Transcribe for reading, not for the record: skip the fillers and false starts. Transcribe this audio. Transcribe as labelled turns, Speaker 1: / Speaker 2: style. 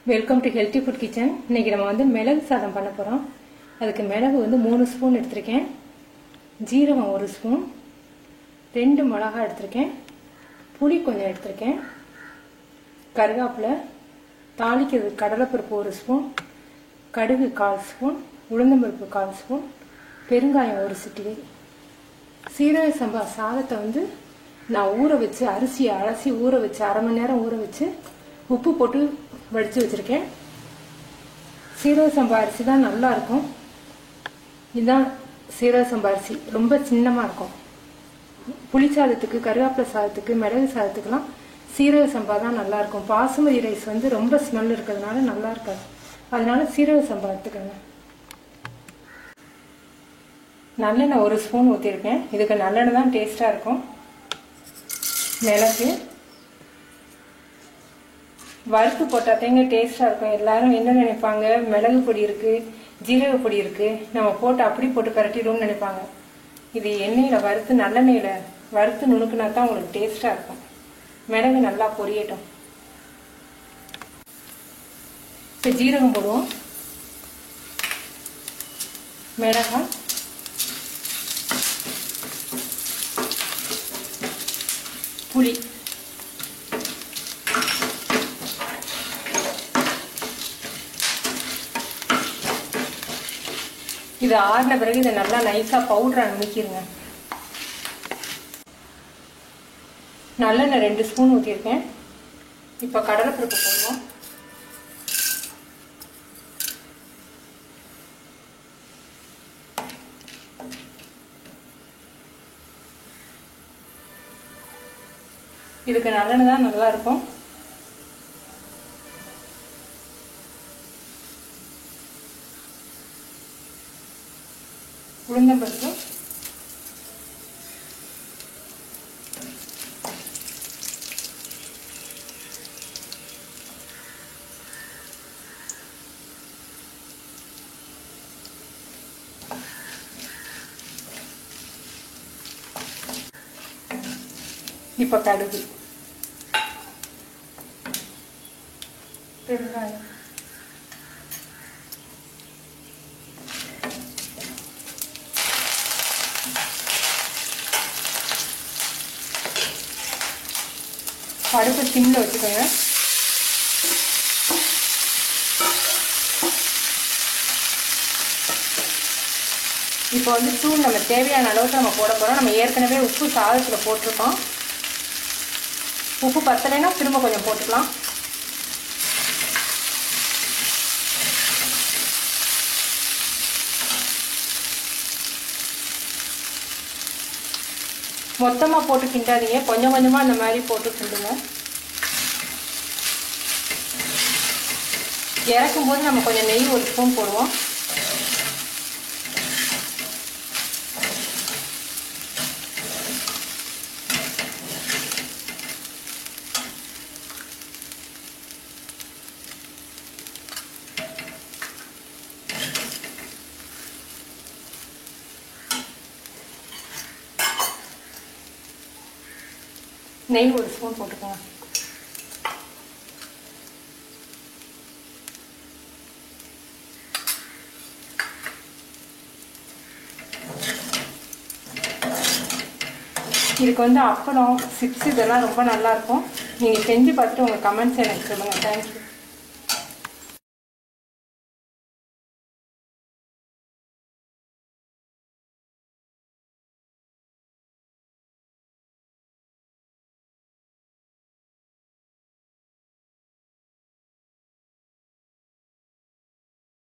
Speaker 1: Welcome to healthy food kitchen. இன்னைக்கு நம்ம வந்து மிளகு சாதம் பண்ண போகிறோம். அதுக்கு மிளகு வந்து 3 ஸ்பூன் எடுத்திருக்கேன், ஜீரகம் 1 ஸ்பூன், 2 மிளகாய் எடுத்திருக்கேன், புளி கொஞ்சம் எடுத்திருக்கேன், கருவேப்பிலை, தாளிக்கிறது கடலைப்பருப்பு 1 ஸ்பூன், கடுகு 1/4 ஸ்பூன், உளுந்தம்பருப்பு 1/4 ஸ்பூன், பெருங்காயம் 1 சிட்டிகை. சீரக சம்பா சாதத்தை வந்து நான் ஊற வச்சு அரிசியை அலசி ஊற வச்சு 1/2 மணி நேரம் ஊற வச்சு உப்பு போட்டு வடித்து வச்சுருக்கேன். சீரக சம்பா அரிசி தான் நல்லா இருக்கும். இதுதான் சீரக சம்பா அரிசி, ரொம்ப சின்னமாக இருக்கும். புளி சாதத்துக்கு, கருவேப்பிலை சாதத்துக்கு, மிளகு சாதத்துக்கெல்லாம் சீரக சம்பா தான் நல்லா இருக்கும். பாசுமதி ரைஸ் வந்து ரொம்ப ஸ்மெல் இருக்கிறதுனால நல்லா இருக்காது, அதனால சீரக சம்பா எடுத்துக்கோங்க. நல்லெண்ணெய் 1 ஸ்பூன் ஊற்றிருக்கேன். இதுக்கு நல்லெண்ணெய் தான் டேஸ்ட்டாக இருக்கும். மிளகு வறுத்து போட்டால் தேங்க டேஸ்ட்டாக இருக்கும். எல்லாரும் என்ன நினைப்பாங்க, மிளகு பொடி இருக்குது, ஜீரக பொடி இருக்குது, நம்ம போட்டு அப்படி போட்டு பரட்டிடுவோம்னு நினைப்பாங்க. இது எண்ணெயில் வறுத்து, நல்லெண்ணெயில் வறுத்து நுணுக்குனா தான் உங்களுக்கு டேஸ்ட்டாக இருக்கும். மிளகு நல்லா பொரியட்டும். இப்போ ஜீரகம் போடுவோம், மிளகாய், புளி, இது ஆறின பிறகு இதை நல்லா நைஸா பவுடரா நுணுக்கிடுங்க. நல்லெண்ணெய் 2 ஸ்பூன் ஊற்றிருக்கேன். இப்போ கடலைப்பருப்பு போடுவோம். இதுக்கு நல்லெண்ணெய் தான் நல்லா இருக்கும். உளுந்தம்பருப்பு, இப்ப கடுகு, பெருங்காயம், அடுப்பு சிம்ல வச்சுக்கோங்க. இப்போ வந்து தூள் நம்ம தேவையான அளவுக்கு நம்ம போட போறோம். நம்ம ஏற்கனவே உப்பு சாதத்துல போட்டிருக்கோம். உப்பு பத்தலைன்னா திரும்ப கொஞ்சம் போட்டுக்கலாம். மொத்தமா போட்டு கிண்டாதீங்க, கொஞ்சம் கொஞ்சமா இந்த மாதிரி போட்டு கிண்டுங்க. இறக்கும் போது நம்ம கொஞ்சம் நெய் 1 ஸ்பூன் போடுவோம். நெய் 1 ஸ்பூன் போட்டுக்கோங்க. இதுக்கு வந்து அப்பளம், சிப்ஸ் இதெல்லாம் ரொம்ப நல்லா இருக்கும். நீங்க செஞ்சு பார்த்துட்டு உங்க கமெண்ட்ஸ் எனக்கு சொல்லுங்க. தேங்க்யூ.